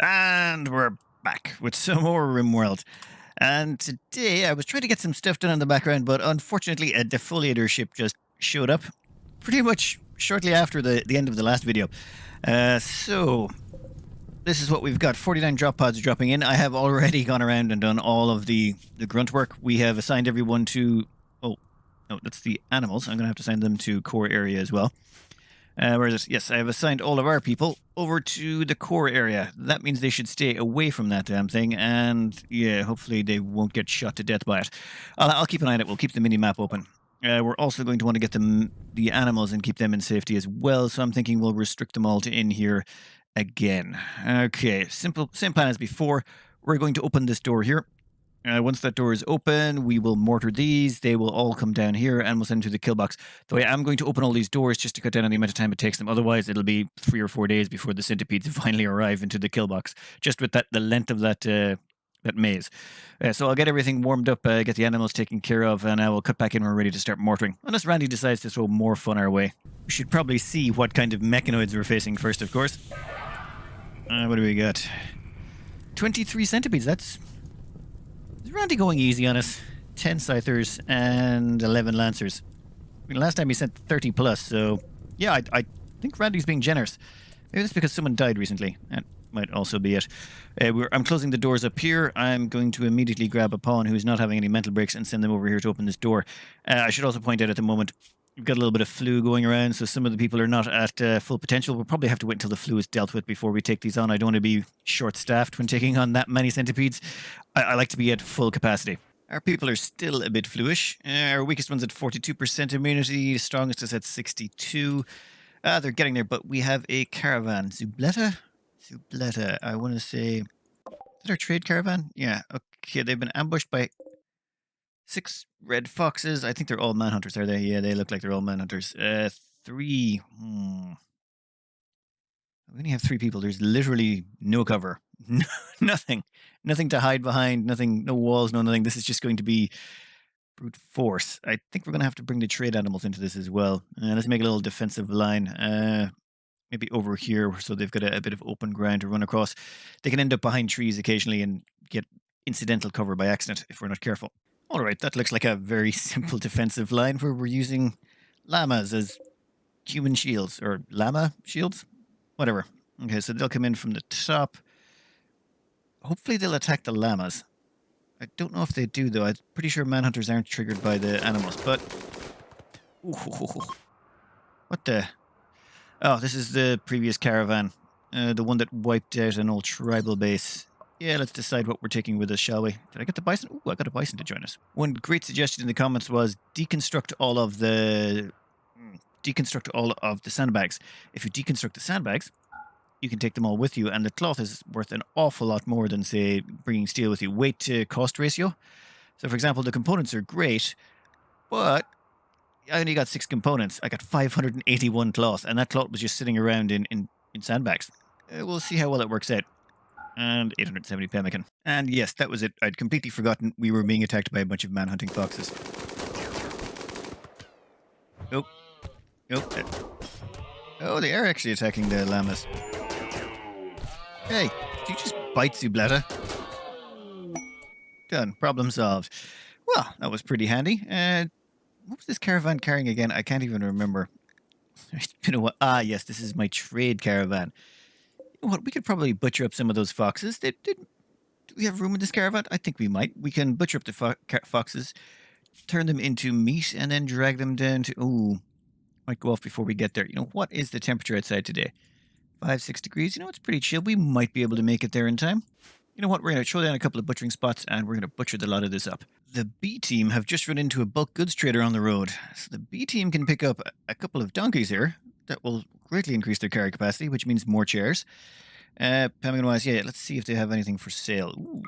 And we're back with some more Rimworld. And today I was trying to get some stuff done in the background, but unfortunately a defoliator ship just showed up pretty much shortly after the end of the last video. So this is what we've got. 49 drop pods dropping in. I have already gone around and done all of the grunt work. We have assigned everyone to... Oh, no, that's the animals. I'm going to have to assign them to core area as well. Where is it? Yes, I have assigned all of our people over to the core area. That means they should stay away from that damn thing, and yeah, hopefully they won't get shot to death by it. I'll keep an eye on it. We'll keep the mini-map open. We're also going to want to get the animals and keep them in safety as well, so I'm thinking we'll restrict them all to in here again. Okay, same plan as before. We're going to open this door here. Once that door is open, we will mortar these. They will all come down here and we'll send them to the kill box. Though I am going to open all these doors just to cut down on the amount of time it takes them. Otherwise, it'll be 3 or 4 days before the centipedes finally arrive into the kill box. Just with the length of that maze. So I'll get everything warmed up, get the animals taken care of, and I will cut back in when we're ready to start mortaring. Unless Randy decides to throw more fun our way. We should probably see what kind of mechanoids we're facing first, of course. What do we got? 23 centipedes, that's... Is Randy going easy on us? 10 scythers and 11 lancers. I mean, last time he sent 30 plus, so... Yeah, I think Randy's being generous. Maybe that's because someone died recently. That might also be it. I'm closing the doors up here. I'm going to immediately grab a pawn who's not having any mental breaks and send them over here to open this door. I should also point out at the moment, we've got a little bit of flu going around, so some of the people are not at full potential. We'll probably have to wait until the flu is dealt with before we take these on. I don't want to be short-staffed when taking on that many centipedes. I like to be at full capacity. Our people are still a bit fluish. Our weakest one's at 42% immunity. The strongest is at 62. They're getting there, but we have a caravan. Zubletta? Zubletta. I want to say... Is that our trade caravan? Yeah. Okay, they've been ambushed by 6 red foxes. I think they're all manhunters, are they? Yeah, they look like they're all manhunters. 3. We only have 3 people. There's literally no cover. Nothing. Nothing to hide behind. Nothing. No walls, no nothing. This is just going to be brute force. I think we're going to have to bring the trade animals into this as well. Let's make a little defensive line. Maybe over here so they've got a bit of open ground to run across. They can end up behind trees occasionally and get incidental cover by accident if we're not careful. All right, that looks like a very simple defensive line where we're using llamas as human shields, or llama shields? Whatever. Okay, so they'll come in from the top. Hopefully they'll attack the llamas. I don't know if they do, though. I'm pretty sure manhunters aren't triggered by the animals, but... Ooh, what the... Oh, this is the previous caravan. The one that wiped out an old tribal base. Yeah, let's decide what we're taking with us, shall we? Did I get the bison? Ooh, I got a bison to join us. One great suggestion in the comments was deconstruct all of the sandbags. If you deconstruct the sandbags, you can take them all with you, and the cloth is worth an awful lot more than, say, bringing steel with you. Weight to cost ratio. So, for example, the components are great, but I only got 6 components. I got 581 cloth, and that cloth was just sitting around in sandbags. We'll see how well it works out. And 870 pemmican. And yes, that was it. I'd completely forgotten we were being attacked by a bunch of man-hunting foxes. Oh. Oh, they are actually attacking the llamas. Hey, did you just bite Zubletta? Done. Problem solved. Well, that was pretty handy. What was this caravan carrying again? I can't even remember. It's been a while. Ah, yes, this is my trade caravan. You know what? We could probably butcher up some of those foxes. Do we have room in this caravan? I think we might. We can butcher up the foxes, turn them into meat, and then drag them down to... Ooh, might go off before we get there. You know, what is the temperature outside today? 5-6 degrees. You know, it's pretty chill. We might be able to make it there in time. You know what? We're going to throw down a couple of butchering spots, and we're going to butcher the lot of this up. The B team have just run into a bulk goods trader on the road. So the B team can pick up a couple of donkeys here. That will greatly increase their carry capacity, which means more chairs. Pemmican-wise, yeah, let's see if they have anything for sale. Ooh,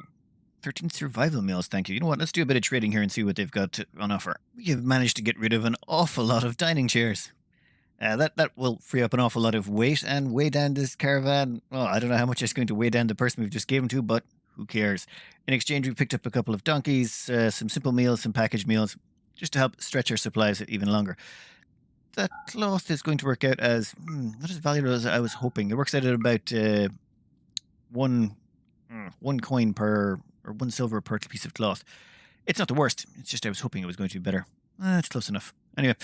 13 survival meals, thank you. You know what? Let's do a bit of trading here and see what they've got on offer. We have managed to get rid of an awful lot of dining chairs. That will free up an awful lot of weight and weigh down this caravan. Well, I don't know how much it's going to weigh down the person we've just given to, but who cares? In exchange, we picked up a couple of donkeys, some simple meals, some packaged meals, just to help stretch our supplies even longer. That cloth is going to work out as not as valuable as I was hoping. It works out at about one one coin per, or 1 silver per piece of cloth. It's not the worst. It's just I was hoping it was going to be better. It's close enough. Anyway,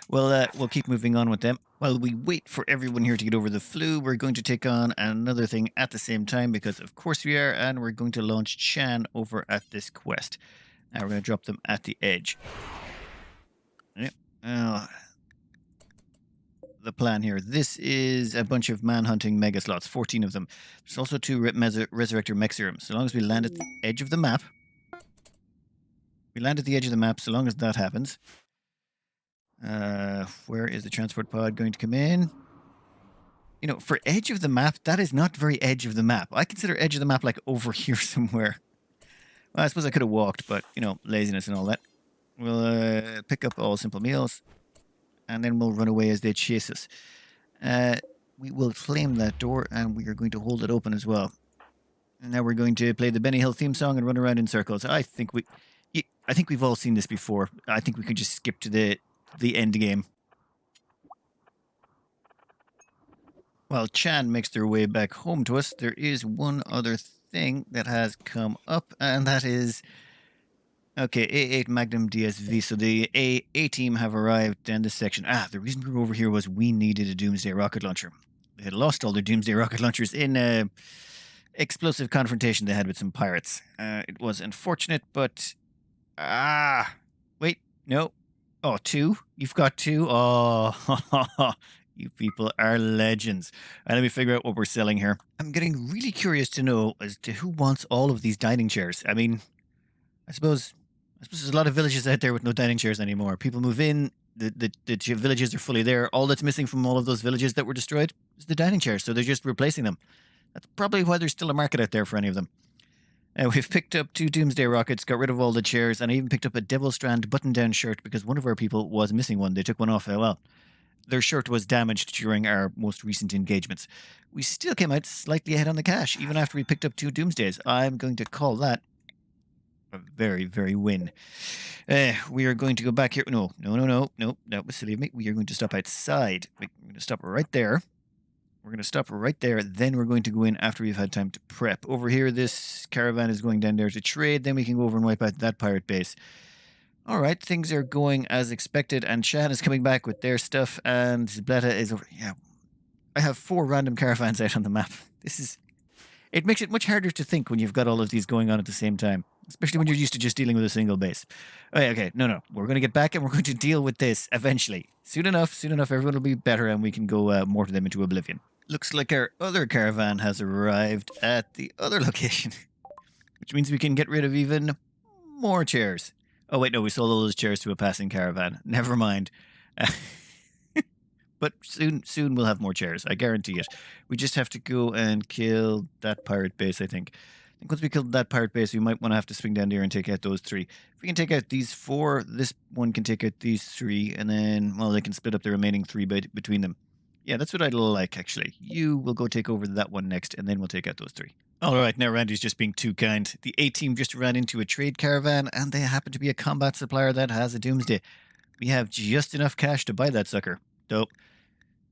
we'll keep moving on with them. While we wait for everyone here to get over the flu, we're going to take on another thing at the same time, because of course we are, and we're going to launch Chan over at this quest. Now we're going to drop them at the edge. Yep. The plan here. This is a bunch of man-hunting mega slots, 14 of them. There's also 2 resurrector mech serums. So long as we land at the edge of the map. We land at the edge of the map, so long as that happens. Where is the transport pod going to come in? You know, for edge of the map, that is not very edge of the map. I consider edge of the map like over here somewhere. Well, I suppose I could have walked, but, you know, laziness and all that. We'll pick up all simple meals, and then we'll run away as they chase us. We will claim that door, and we are going to hold it open as well. And now we're going to play the Benny Hill theme song and run around in circles. I think we've all seen this before. I think we could just skip to the end game. While Chan makes their way back home to us, there is one other thing that has come up, and that is... Okay, A8 Magnum DSV. So the A team have arrived in this section. The reason we were over here was we needed a Doomsday rocket launcher. They had lost all their Doomsday rocket launchers in a explosive confrontation they had with some pirates. It was unfortunate, but... Wait, no. Oh, 2? You've got 2? Oh, you people are legends. Let me figure out what we're selling here. I'm getting really curious to know as to who wants all of these dining chairs. I mean, I suppose there's a lot of villages out there with no dining chairs anymore. People move in, the villages are fully there. All that's missing from all of those villages that were destroyed is the dining chairs, so they're just replacing them. That's probably why there's still a market out there for any of them. We've picked up 2 Doomsday rockets, got rid of all the chairs, and I even picked up a Devil Strand button-down shirt because one of our people was missing one. They took one off. Their shirt was damaged during our most recent engagements. We still came out slightly ahead on the cash, even after we picked up 2 Doomsdays. I'm going to call that a very, very win. We are going to go back here. No. That was silly of me. We are going to stop outside. We're going to stop right there. We're going to stop right there. Then we're going to go in after we've had time to prep. Over here, this caravan is going down there to trade. Then we can go over and wipe out that pirate base. All right, things are going as expected. And Shan is coming back with their stuff. And Bleta is over. Yeah, I have 4 random caravans out on the map. It makes it much harder to think when you've got all of these going on at the same time. Especially when you're used to just dealing with a single base. Okay. No. We're going to get back and we're going to deal with this eventually. Soon enough, everyone will be better and we can go mortar them into oblivion. Looks like our other caravan has arrived at the other location. Which means we can get rid of even more chairs. Oh, wait, no, we sold all those chairs to a passing caravan. Never mind. But soon we'll have more chairs. I guarantee it. We just have to go and kill that pirate base, I think. I think once we kill that pirate base, we might want to have to swing down there and take out those 3. If we can take out these 4, this one can take out these 3, and then, well, they can split up the remaining 3 between them. Yeah, that's what I'd like, actually. You will go take over that one next, and then we'll take out those 3. All right, now Randy's just being too kind. The A-team just ran into a trade caravan, and they happen to be a combat supplier that has a Doomsday. We have just enough cash to buy that sucker. Dope.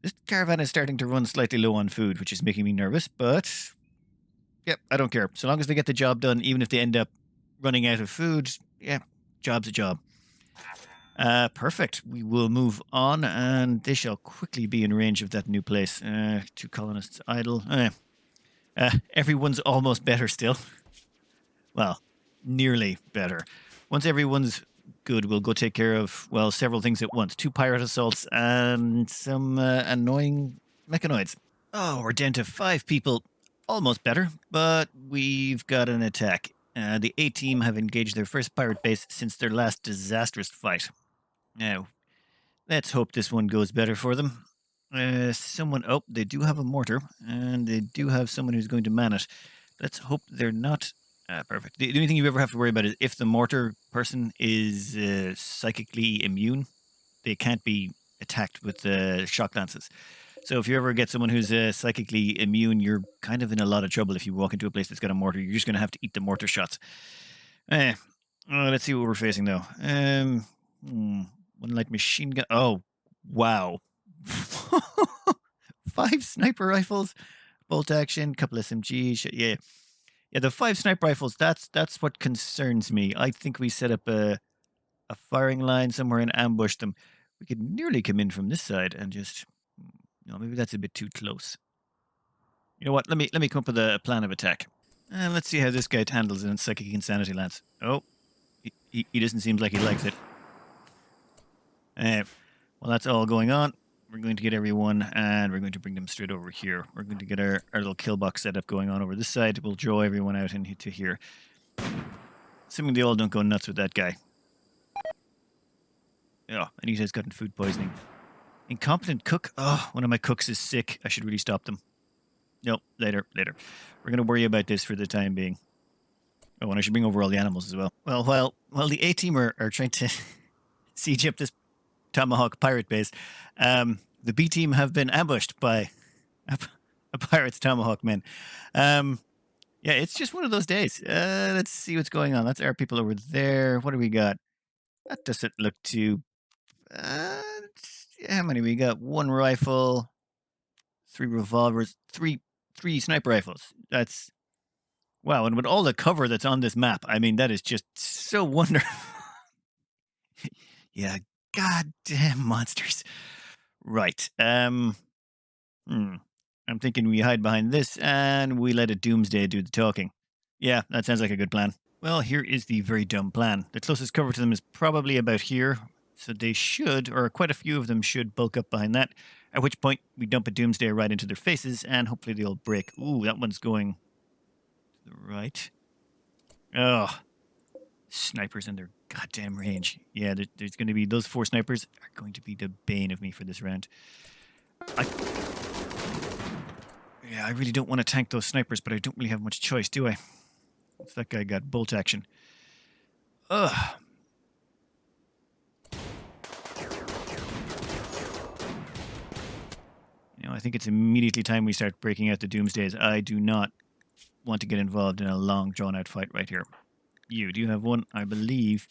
This caravan is starting to run slightly low on food, which is making me nervous, but... Yep, I don't care. So long as they get the job done, even if they end up running out of food, yeah, job's a job. Perfect. We will move on, and they shall quickly be in range of that new place. 2 colonists idle. Everyone's almost better still. Well, nearly better. Once everyone's good, we'll go take care of, well, several things at once. 2 pirate assaults and some annoying mechanoids. Oh, we're down to 5 people. Almost better, but we've got an attack. The A-team have engaged their first pirate base since their last disastrous fight. Now, let's hope this one goes better for them. Oh, they do have a mortar, and they do have someone who's going to man it. Let's hope they're not... perfect. The only thing you ever have to worry about is if the mortar person is psychically immune, they can't be attacked with shock lances. So if you ever get someone who's psychically immune, you're kind of in a lot of trouble if you walk into a place that's got a mortar. You're just going to have to eat the mortar shots. Let's see what we're facing, though. One light machine gun. Oh, wow. 5 sniper rifles, bolt action, couple SMGs. Yeah, yeah. The 5 sniper rifles. That's what concerns me. I think we set up a firing line somewhere and ambush them. We could nearly come in from this side and just. No, maybe that's a bit too close. You know what? Let me come up with a plan of attack. And let's see how this guy handles it in psychic insanity, lads. Oh, he doesn't seem like he likes it. Well, that's all going on. We're going to get everyone, and we're going to bring them straight over here. We're going to get our little kill box setup going on over this side. We'll draw everyone out into here. Assuming they all don't go nuts with that guy. Oh, Anita's gotten food poisoning. Incompetent cook? Oh, one of my cooks is sick. I should really stop them. No, later. We're going to worry about this for the time being. Oh, and I should bring over all the animals as well. Well, while the A-team are trying to siege up this Tomahawk pirate base, the B-team have been ambushed by a pirate's Tomahawk men. Yeah, it's just one of those days. Let's see what's going on. That's our people over there. What do we got? That doesn't look too... how many we got? 1 rifle, 3 revolvers, 3 sniper rifles. That's... Wow, and with all the cover that's on this map, I mean, that is just so wonderful. Yeah, goddamn monsters. Right. I'm thinking we hide behind this and we let a Doomsday do the talking. Yeah, that sounds like a good plan. Well, here is the very dumb plan. The closest cover to them is probably about here. So they should, or quite a few of them should bulk up behind that. At which point we dump a Doomsday right into their faces and hopefully they'll break. Ooh, that one's going to the right. Oh, snipers in their goddamn range. Yeah, there's going to be, those 4 snipers are going to be the bane of me for this round. I really don't want to tank those snipers, but I don't really have much choice, do I? What's that guy got? Bolt action. Ugh. You know, I think it's immediately time we start breaking out the Doomsdays. I do not want to get involved in a long, drawn-out fight right here. Do you have one? I believe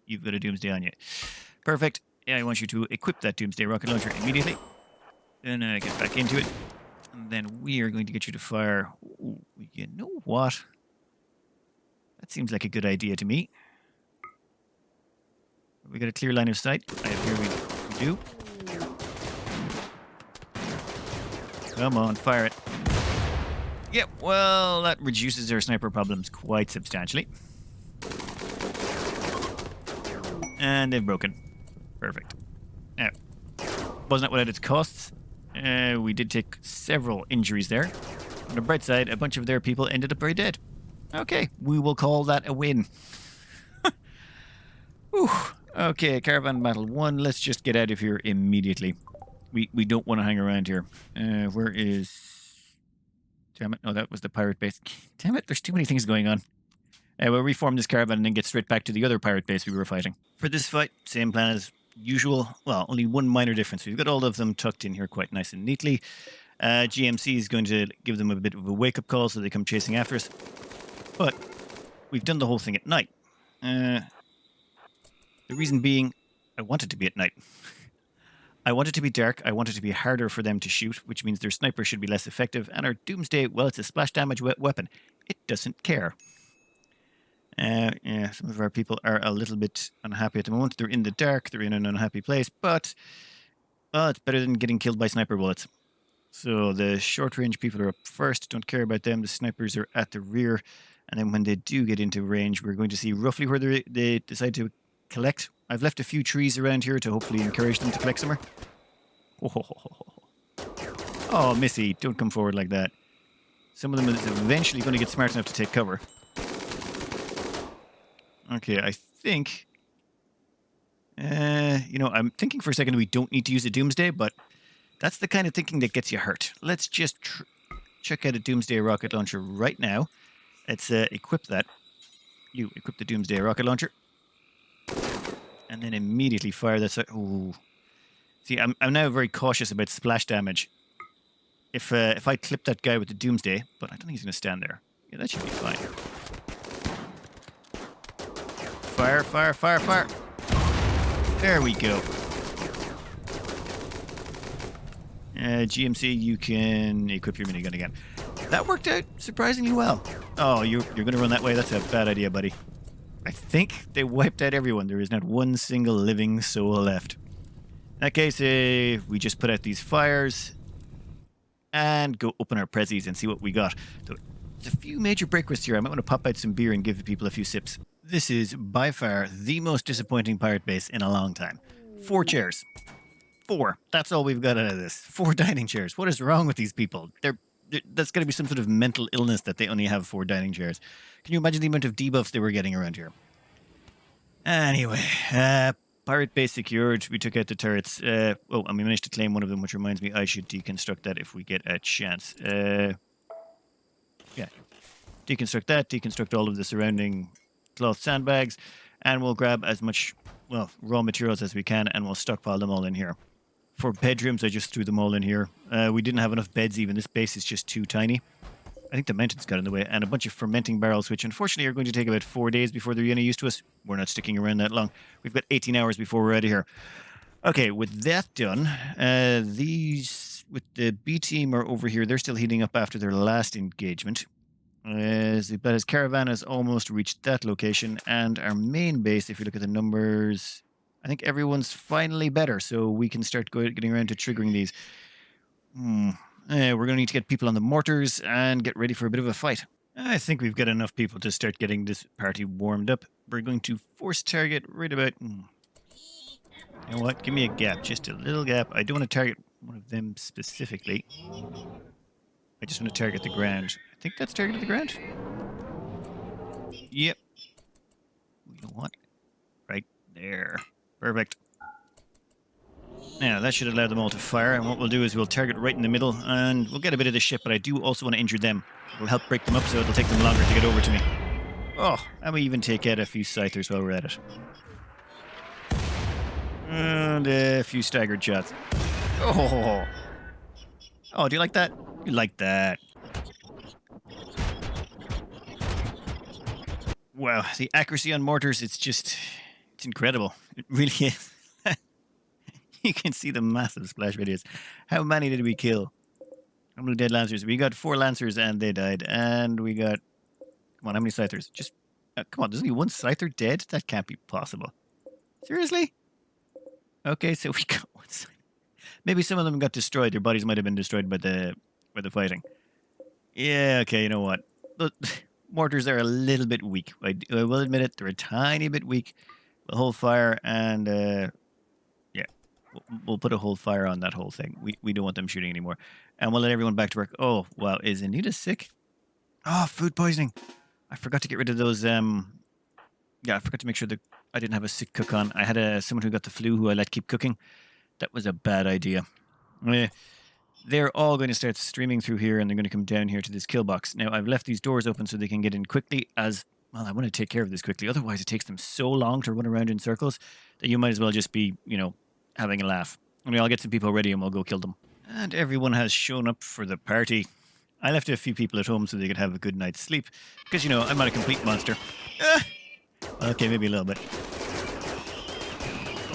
you've got a Doomsday on you. Perfect. Yeah, I want you to equip that Doomsday rocket launcher immediately. Then get back into it. And then we are going to get you to fire. Ooh, you know what? That seems like a good idea to me. We got a clear line of sight. I have here we do. Come on, fire it. Yep, well, that reduces our sniper problems quite substantially. And they've broken. Perfect. Now, wasn't that without its costs? We did take several injuries there. On the bright side, a bunch of their people ended up very dead. Okay, we will call that a win. Whew. Okay, Caravan Battle 1. Let's just get out of here immediately. We don't want to hang around here. Where is... Damn it. No, that was the pirate base. Damn it, there's too many things going on. We'll reform this caravan and then get straight back to the other pirate base we were fighting. For this fight, same plan as usual. Well, only one minor difference. We've got all of them tucked in here quite nice and neatly. GMC is going to give them a bit of a wake-up call so they come chasing after us. But we've done the whole thing at night. The reason being, I want it to be at night. I want it to be dark. I want it to be harder for them to shoot, which means their sniper should be less effective. And our Doomsday, well, it's a splash damage weapon. It doesn't care. Yeah, some of our people are a little bit unhappy at the moment. They're in the dark. They're in an unhappy place. But, well, it's better than getting killed by sniper bullets. So the short-range people are up first. Don't care about them. The snipers are at the rear. And then when they do get into range, we're going to see roughly where they decide to collect. I've left a few trees around here to hopefully encourage them to collect somewhere. Oh, Missy, don't come forward like that. Some of them is eventually going to get smart enough to take cover. Okay, I think... you know, I'm thinking for a second we don't need to use a Doomsday, but that's the kind of thinking that gets you hurt. Let's just check out a Doomsday rocket launcher right now. Let's equip that. You equip the Doomsday rocket launcher. And then immediately fire that. Ooh. See, I'm now very cautious about splash damage. If I clip that guy with the Doomsday, but I don't think he's going to stand there. Yeah, that should be fine. Fire, fire, fire, fire. There we go. GMC, you can equip your minigun again. That worked out surprisingly well. Oh, you're going to run that way? That's a bad idea, buddy. I think they wiped out everyone. There is not one single living soul left. In that case, we just put out these fires and go open our prezzies and see what we got. So, there's a few major break risks here. I might want to pop out some beer and give the people a few sips. This is by far the most disappointing pirate base in a long time. 4 chairs. 4. That's all we've got out of this. 4 dining chairs. What is wrong with these people? That's got to be some sort of mental illness that they only have 4 dining chairs. Can you imagine the amount of debuffs they were getting around here? Anyway, pirate base secured. We took out the turrets. And we managed to claim one of them, which reminds me I should deconstruct that if we get a chance. Yeah. Deconstruct that, deconstruct all of the surrounding cloth sandbags, and we'll grab as much, raw materials as we can, and we'll stockpile them all in here. For bedrooms, I just threw them all in here. We didn't have enough beds even. This base is just too tiny. I think the mountains got in the way, and a bunch of fermenting barrels, which unfortunately are going to take about 4 days before they're any use to us. We're not sticking around that long. We've got 18 hours before we're out of here. Okay, with that done, these with the B team are over here. They're still heating up after their last engagement. As Caravan has almost reached that location, and our main base, if you look at the numbers, I think everyone's finally better, so we can start getting around to triggering these. We're going to need to get people on the mortars and get ready for a bit of a fight. I think we've got enough people to start getting this party warmed up. We're going to force target right about... You know what? Give me a gap, just a little gap. I don't want to target one of them specifically. I just want to target the ground. I think that's targeted the ground. Yep. You know what? Right there. Perfect. Now, that should allow them all to fire, and what we'll do is we'll target right in the middle, and we'll get a bit of the ship, but I do also want to injure them. It'll help break them up, so it'll take them longer to get over to me. Oh, and we even take out a few scythers while we're at it. And a few staggered shots. Oh, do you like that? You like that. Wow, the accuracy on mortars, it's incredible. It really is. You can see the massive splash radius. How many did we kill? How many dead lancers? We got 4 lancers and they died. And we got... Come on, how many scythers? Just... come on, there's only 1 scyther dead? That can't be possible. Seriously? Okay, so we got 1 scyther. Maybe some of them got destroyed. Their bodies might have been destroyed by the fighting. Yeah, okay, you know what? The mortars are a little bit weak. I will admit it. They're a tiny bit weak. We'll hold fire and... We'll put a whole fire on that whole thing. We don't want them shooting anymore. And we'll let everyone back to work. Oh, wow. Is Anita sick? Oh, food poisoning. I forgot to get rid of those... I forgot to make sure that I didn't have a sick cook on. I had someone who got the flu who I let keep cooking. That was a bad idea. They're all going to start streaming through here, and they're going to come down here to this kill box. Now, I've left these doors open so they can get in quickly as... Well, I want to take care of this quickly. Otherwise, it takes them so long to run around in circles that you might as well just be, having a laugh. I'll get some people ready and we'll go kill them. And everyone has shown up for the party. I left a few people at home so they could have a good night's sleep. Because, I'm not a complete monster. Okay, maybe a little bit.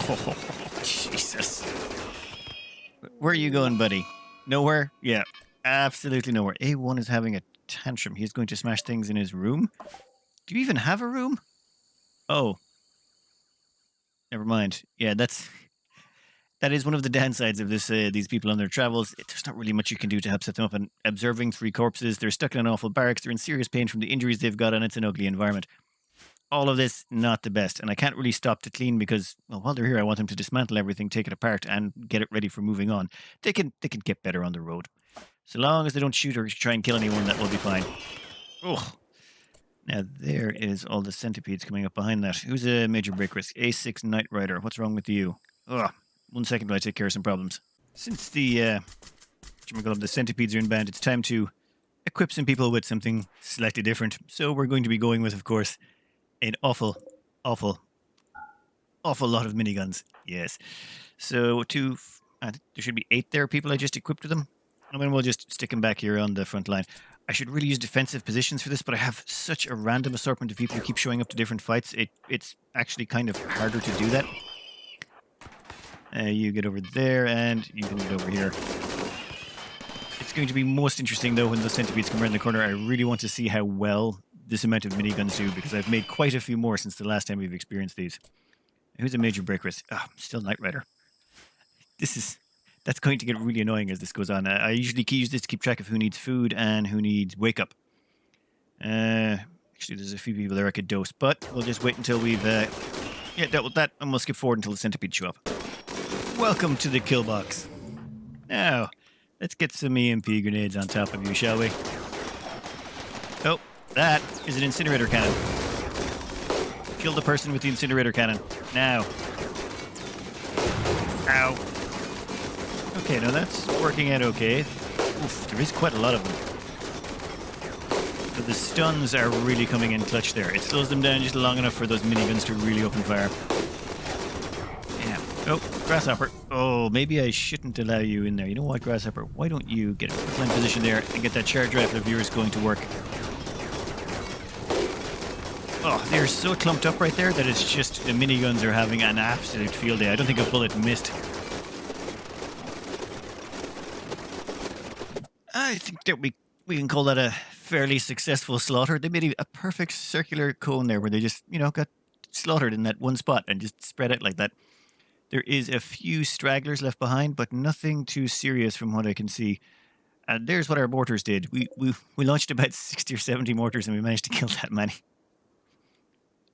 Oh, Jesus. Where are you going, buddy? Nowhere? Yeah, absolutely nowhere. A1 is having a tantrum. He's going to smash things in his room. Do you even have a room? Oh. Never mind. Yeah, that is one of the downsides of this. These people on their travels. There's not really much you can do to help set them up. And observing 3 corpses, they're stuck in an awful barracks. They're in serious pain from the injuries they've got, and it's an ugly environment. All of this, not the best. And I can't really stop to clean because, while they're here, I want them to dismantle everything, take it apart, and get it ready for moving on. They can get better on the road. So long as they don't shoot or try and kill anyone, that will be fine. Oh. Now, there is all the centipedes coming up behind that. Who's a major break risk? A6 Knight Rider. What's wrong with you? Ugh. 1 second while I take care of some problems. Since the centipedes are inbound, it's time to equip some people with something slightly different. So we're going to be going with, of course, an awful lot of miniguns. Yes. So there should be 8 there, people I just equipped with them. And then we'll just stick them back here on the front line. I should really use defensive positions for this, but I have such a random assortment of people who keep showing up to different fights. It's actually kind of harder to do that. You get over there, and you can get over here. going to be most interesting, though, when the centipedes come around the corner. I really want to see how well this amount of miniguns do, because I've made quite a few more since the last time we've experienced these. Who's a major break risk? Ah, still Knight Rider. That's going to get really annoying as this goes on. I usually use this to keep track of who needs food and who needs wake up. Actually, there's a few people there I could dose, but we'll just wait until we've dealt with that, and we'll skip forward until the centipedes show up. Welcome to the kill box. Now, let's get some EMP grenades on top of you, shall we? Oh, that is an incinerator cannon. Kill the person with the incinerator cannon. Now. Ow. Okay, now that's working out okay. Oof, there is quite a lot of them. But the stuns are really coming in clutch there. It slows them down just long enough for those miniguns to really open fire. Yeah. Oh, Grasshopper. Oh, maybe I shouldn't allow you in there. You know what, Grasshopper? Why don't you get a quick position there and get that charge rifle of yours going to work? Oh, they're so clumped up right there that it's just the miniguns are having an absolute field day. I don't think a bullet missed. I think that we can call that a fairly successful slaughter. They made a perfect circular cone there where they just, got slaughtered in that one spot and just spread out like that. There is a few stragglers left behind, but nothing too serious from what I can see. And there's what our mortars did. We launched about 60 or 70 mortars and we managed to kill that many.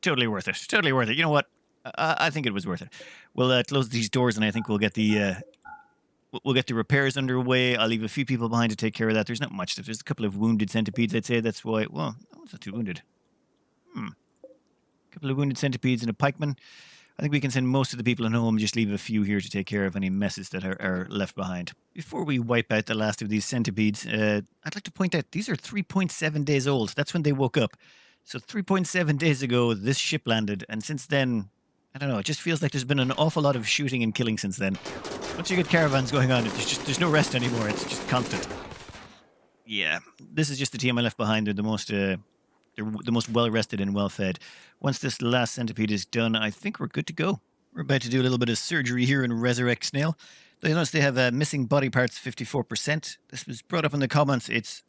Totally worth it. Totally worth it. You know what? I think it was worth it. We'll close these doors and I think we'll get the repairs underway. I'll leave a few people behind to take care of that. There's not much stuff. There's a couple of wounded centipedes, I'd say. That's why... Well, it's not too wounded. A couple of wounded centipedes and a pikeman. I think we can send most of the people at home, just leave a few here to take care of any messes that are left behind. Before we wipe out the last of these centipedes, I'd like to point out these are 3.7 days old. That's when they woke up. So 3.7 days ago, this ship landed, and since then, I don't know, it just feels like there's been an awful lot of shooting and killing since then. Once you get caravans going on, there's no rest anymore. It's just constant. Yeah, this is just the team I left behind. They're the most well-rested and well-fed. Once this last centipede is done, I think we're good to go. We're about to do a little bit of surgery here and resurrect Snail. You'll notice they have missing body parts 54%. This was brought up in the comments. It's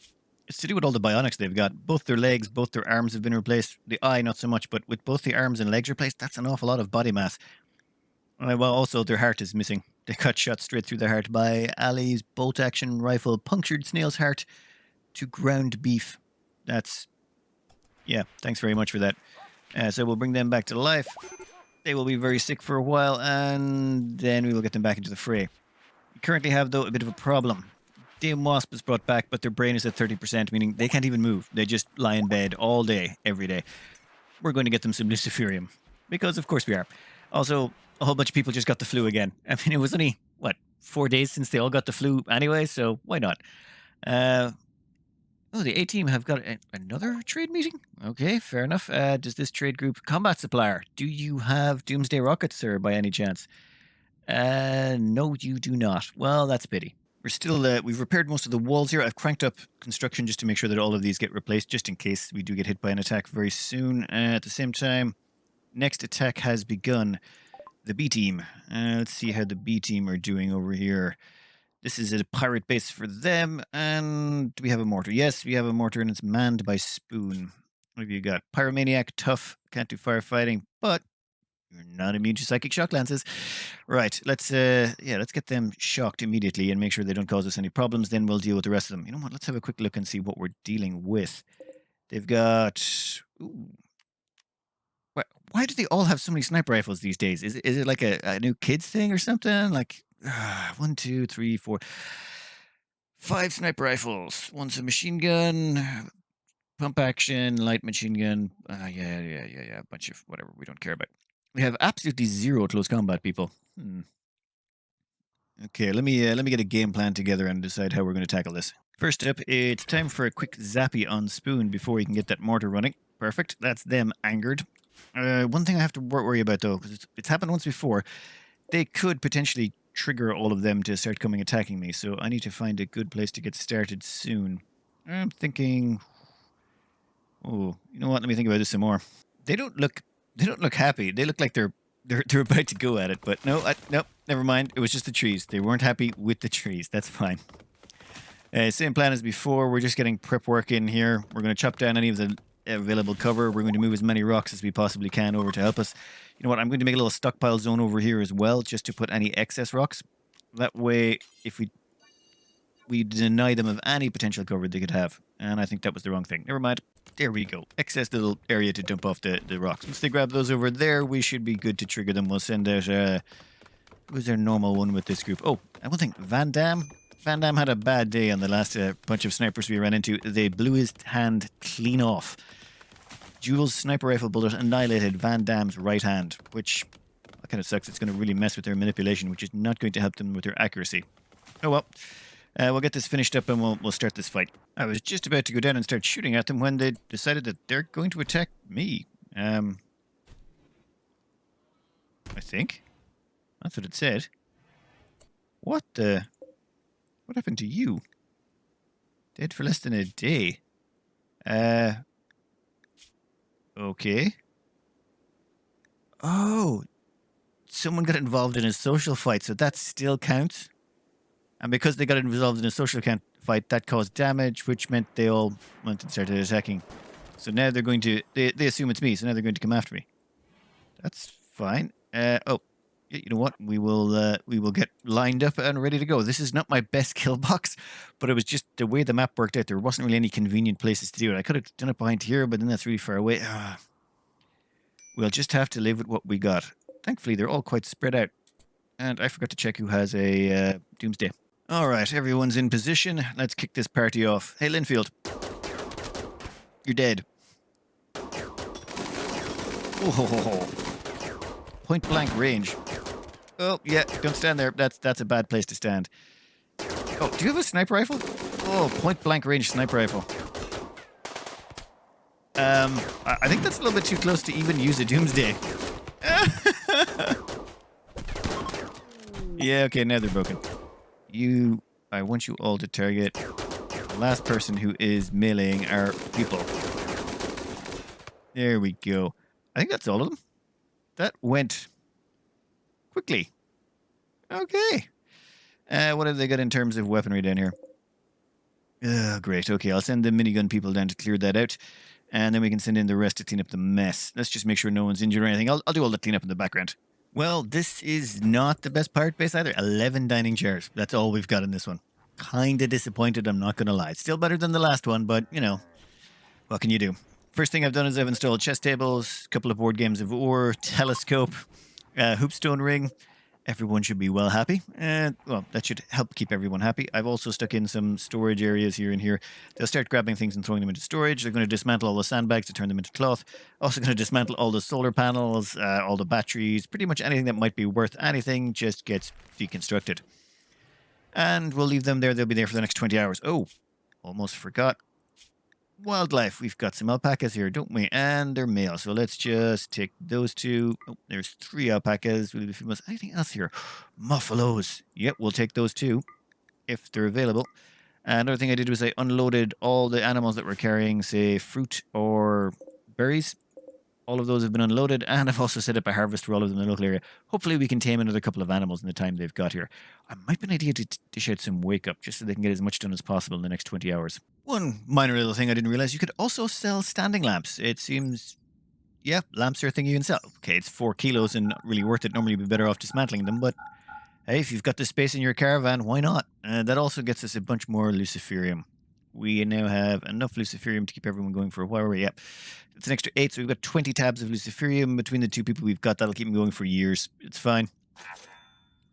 to do with all the bionics they've got. Both their legs, both their arms have been replaced. The eye, not so much, but with both the arms and legs replaced, that's an awful lot of body mass. Well, also, their heart is missing. They got shot straight through the heart by Ali's bolt-action rifle, punctured Snail's heart to ground beef. Yeah, thanks very much for that. So we'll bring them back to life. They will be very sick for a while, and then we will get them back into the fray. We currently have, though, a bit of a problem. Dame Wasp is brought back, but their brain is at 30%, meaning they can't even move. They just lie in bed all day, every day. We're going to get them some luciferium, because of course we are. Also, a whole bunch of people just got the flu again. I mean, it was only, 4 days since they all got the flu anyway, so why not? The A-Team have got another trade meeting? Okay, fair enough. Does this trade group... Combat supplier, do you have Doomsday rockets, sir, by any chance? No, you do not. Well, that's a pity. We're still... we've repaired most of the walls here. I've cranked up construction just to make sure that all of these get replaced, just in case we do get hit by an attack very soon. At the same time, next attack has begun. The B-Team. Let's see how the B-Team are doing over here. This is a pirate base for them, and do we have a mortar? Yes, we have a mortar, and it's manned by Spoon. What have you got? Pyromaniac, tough, can't do firefighting, but you're not immune to psychic shock lances. Right, let's get them shocked immediately and make sure they don't cause us any problems, then we'll deal with the rest of them. You know what, let's have a quick look and see what we're dealing with. They've got... Ooh. Why do they all have so many sniper rifles these days? Is it like a new kids thing or something? Like... 1, 2, 3, 4, 5 sniper rifles. One's a machine gun, pump action, light machine gun. Yeah. A bunch of whatever we don't care about. We have absolutely zero close combat people. Okay, let me get a game plan together and decide how we're going to tackle this. First up, it's time for a quick zappy on Spoon before we can get that mortar running. Perfect. That's them angered. One thing I have to worry about though, because it's happened once before, they could potentially trigger all of them to start coming attacking me, so I need to find a good place to get started soon. I'm thinking... Oh, you know what? Let me think about this some more. They don't look happy. They look like they're about to go at it, but no, nope, never mind. It was just the trees. They weren't happy with the trees. That's fine. Same plan as before. We're just getting prep work in here. We're going to chop down any of the available cover. We're going to move as many rocks as we possibly can over to help us. You know what? I'm going to make a little stockpile zone over here as well, just to put any excess rocks. That way, if we deny them of any potential cover they could have. And I think that was the wrong thing. Never mind. There we go. Excess little area to dump off the rocks. Once they grab those over there, we should be good to trigger them. We'll send out... who's their normal one with this group? Oh, I don't think Van Damme. Van Damme had a bad day on the last bunch of snipers we ran into. They blew his hand clean off. Jules' sniper rifle bullet annihilated Van Damme's right hand, which kind of sucks. It's going to really mess with their manipulation, which is not going to help them with their accuracy. Oh well. We'll get this finished up and we'll start this fight. I was just about to go down and start shooting at them when they decided that they're going to attack me. I think. That's what it said. What the... What happened to you? Dead for less than a day. Okay. Oh. Someone got involved in a social fight, so that still counts. And because they got involved in a social fight, that caused damage, which meant they all went and started attacking. So now they're going to... They assume it's me, so now they're going to come after me. That's fine. Oh. You know what? We will get lined up and ready to go. This is not my best kill box, but it was just the way the map worked out. There wasn't really any convenient places to do it. I could have done it behind here, but then that's really far away. We'll just have to live with what we got. Thankfully, they're all quite spread out. And I forgot to check who has a Doomsday. All right, everyone's in position. Let's kick this party off. Hey, Linfield. You're dead. Oh, point blank range. Oh, yeah, don't stand there. That's a bad place to stand. Oh, do you have a sniper rifle? Oh, point-blank range sniper rifle. I think that's a little bit too close to even use a Doomsday. Yeah, okay, now they're broken. I want you all to target the last person who is meleeing our people. There we go. I think that's all of them. That went... quickly. Okay. What have they got in terms of weaponry down here? Oh, great. Okay, I'll send the minigun people down to clear that out. And then we can send in the rest to clean up the mess. Let's just make sure no one's injured or anything. I'll do all the cleanup in the background. Well, this is not the best pirate base either. 11 dining chairs. That's all we've got in this one. Kinda disappointed, I'm not gonna lie. It's still better than the last one, but, you know, what can you do? First thing I've done is I've installed chess tables, a couple of board games of ore, telescope, hoopstone ring. Everyone should be well happy. Well, that should help keep everyone happy. I've also stuck in some storage areas here and here. They'll start grabbing things and throwing them into storage. They're going to dismantle all the sandbags to turn them into cloth. Also going to dismantle all the solar panels, all the batteries. Pretty much anything that might be worth anything just gets deconstructed. And we'll leave them there. They'll be there for the next 20 hours. Oh, almost forgot. Wildlife. We've got some alpacas here, don't we? And they're male. So let's just take those two. Oh, there's 3 alpacas. Will be females. Anything else here? Muffalos. Yep, we'll take those too, if they're available. Another thing I did was I unloaded all the animals that were carrying, say, fruit or berries. All of those have been unloaded, and I've also set up a harvest for all of them in the local area. Hopefully we can tame another couple of animals in the time they've got here. I might be an idea to dish out some wake up, just so they can get as much done as possible in the next 20 hours. One minor little thing I didn't realize, you could also sell standing lamps. It seems, yeah, lamps are a thing you can sell. Okay, it's 4 kilos and not really worth it. Normally you'd be better off dismantling them, but hey, if you've got the space in your caravan, why not? That also gets us a bunch more luciferium. We now have enough luciferium to keep everyone going for a while. Yep. It's an extra 8, so we've got 20 tabs of luciferium between the 2 people we've got. That'll keep them going for years. It's fine.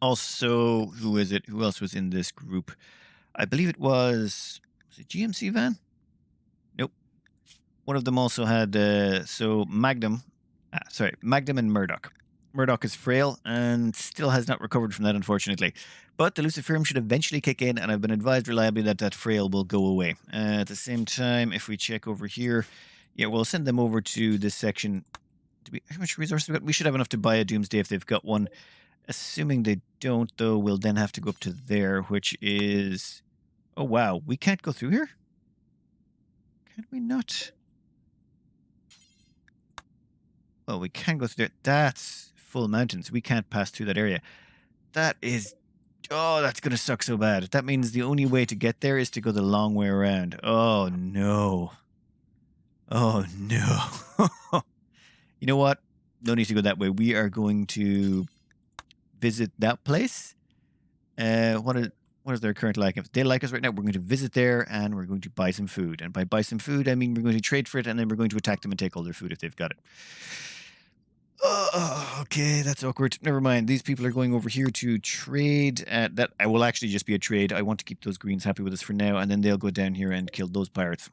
Also, who is it? Who else was in this group? I believe it was it GMC Van? Nope. One of them also had, so Magnum. Magnum and Murdoch. Murdoch is frail and still has not recovered from that, unfortunately. But the luciferium should eventually kick in, and I've been advised reliably that that frail will go away. At the same time, if we check over here, yeah, we'll send them over to this section. How much resources we got? We should have enough to buy a Doomsday if they've got one. Assuming they don't, though, we'll then have to go up to there, which is... Oh, wow. We can't go through here? Can we not? Well, we can go through there. That's full mountains. We can't pass through that area. That is Oh, that's going to suck so bad. That means the only way to get there is to go the long way around. Oh, no. Oh, no. You know what? No need to go that way. We are going to visit that place. What is their current like? If they like us right now, we're going to visit there and we're going to buy some food. And by buy some food, I mean we're going to trade for it and then we're going to attack them and take all their food if they've got it. Oh, okay, that's awkward. Never mind. These people are going over here to trade. That I will actually just be a trade. I want to keep those greens happy with us for now, and then they'll go down here and kill those pirates.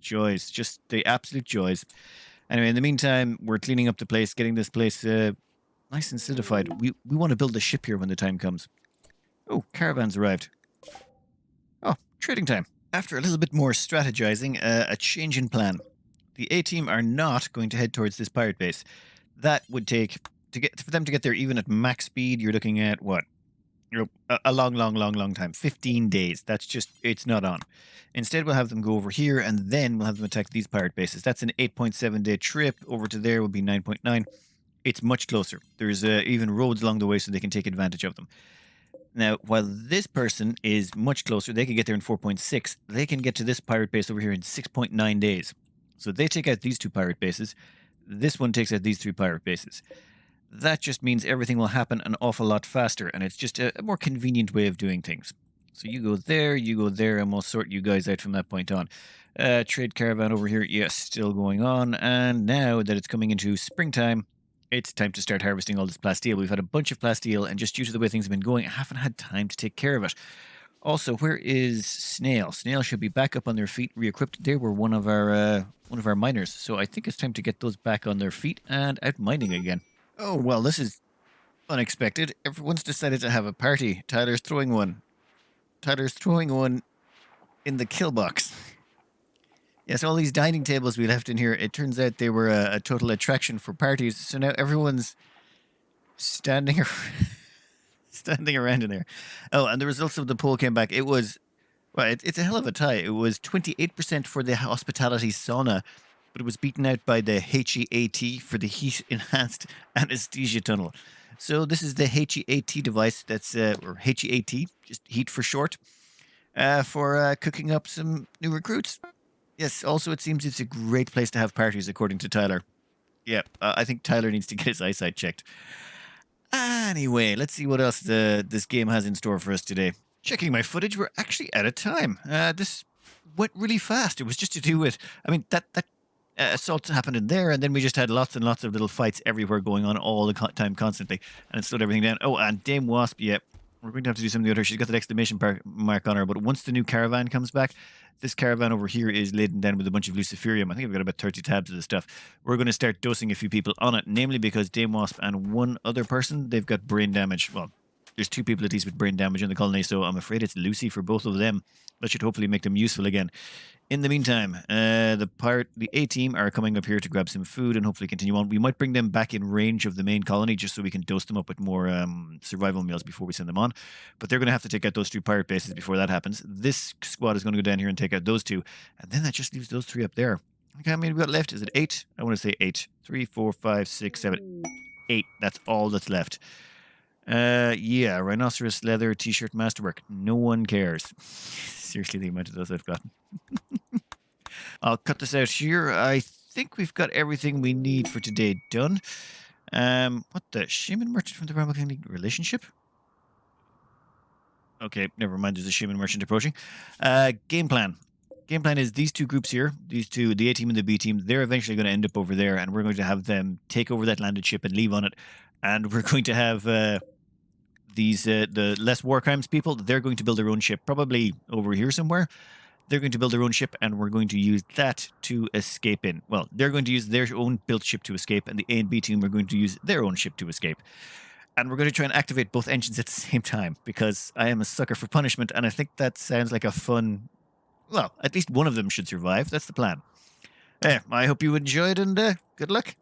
Joys, just the absolute joys. Anyway, in the meantime, we're cleaning up the place, getting this place nice and solidified. We want to build a ship here when the time comes. Oh, Caravan's arrived. Oh, trading time. After a little bit more strategizing, a change in plan. The A-team are not going to head towards this pirate base. That would take, for them to get there even at max speed, you're looking at what? A long time. 15 days. That's just, it's not on. Instead, we'll have them go over here and then we'll have them attack these pirate bases. That's an 8.7 day trip. Over to there will be 9.9. It's much closer. There's even roads along the way so they can take advantage of them. Now, while this person is much closer, they can get there in 4.6. They can get to this pirate base over here in 6.9 days. So they take out these two pirate bases. This one takes out these three pirate bases. That just means everything will happen an awful lot faster, and it's just a more convenient way of doing things. So you go there, and we'll sort you guys out from that point on. Trade caravan over here, yes, still going on. And now that it's coming into springtime, it's time to start harvesting all this plasteel. We've had a bunch of plasteel, and just due to the way things have been going, I haven't had time to take care of it. Also, where is Snail? Snail should be back up on their feet, re-equipped. They were one of our miners, so I think it's time to get those back on their feet and out mining again. Oh, well, this is unexpected. Everyone's decided to have a party. Tyler's throwing one. Tyler's throwing one in the kill box. Yes, all these dining tables we left in here, it turns out they were a total attraction for parties. So now everyone's standing around in there. Oh, and the results of the poll came back. It was, well, it's a hell of a tie. It was 28% for the hospitality sauna, but it was beaten out by the HEAT for the heat enhanced anesthesia tunnel. So this is the HEAT device that's, or HEAT, just heat for short, for cooking up some new recruits. Yes, also it seems it's a great place to have parties, according to Tyler. Yeah, I think Tyler needs to get his eyesight checked. Anyway, let's see what else this game has in store for us today. Checking my footage, we're actually out of time. This went really fast. It was just to do with, I mean, that assault happened in there, and then we just had lots and lots of little fights everywhere going on all the time constantly, and it slowed everything down. Oh, and Dame Wasp, yeah, we're going to have to do something with her. She's got that exclamation mark on her, but once the new caravan comes back, this caravan over here is laden down with a bunch of luciferium. I think I've got about 30 tabs of this stuff. We're going to start dosing a few people on it, namely because Dame Wasp and one other person, they've got brain damage. Well, there's two people at least with brain damage in the colony, so I'm afraid it's Lucy for both of them. That should hopefully make them useful again. In the meantime, the A-team are coming up here to grab some food and hopefully continue on. We might bring them back in range of the main colony just so we can dose them up with more survival meals before we send them on. But they're going to have to take out those two pirate bases before that happens. This squad is going to go down here and take out those two. And then that just leaves those three up there. Okay, how many we got left? Is it 8? I want to say 8. 3, 4, 5, 6, 7, 8. That's all that's left. Yeah, rhinoceros leather t-shirt masterwork. No one cares. Seriously, the amount of those I've gotten. I'll cut this out here. I think we've got everything we need for today done. What the? Shaman merchant from the Realm Mechanic relationship? Okay, never mind. There's a shaman merchant approaching. Game plan. Game plan is these two groups here, these two, the A-team and the B-team, they're eventually going to end up over there, and we're going to have them take over that landed ship and leave on it. And we're going to have the less war crimes people, they're going to build their own ship, probably over here somewhere. They're going to build their own ship, and we're going to use that to escape in. Well, they're going to use their own built ship to escape, and the A and B team are going to use their own ship to escape. And we're going to try and activate both engines at the same time, because I am a sucker for punishment, and I think that sounds like a fun... Well, at least one of them should survive. That's the plan. I hope you enjoyed, and good luck.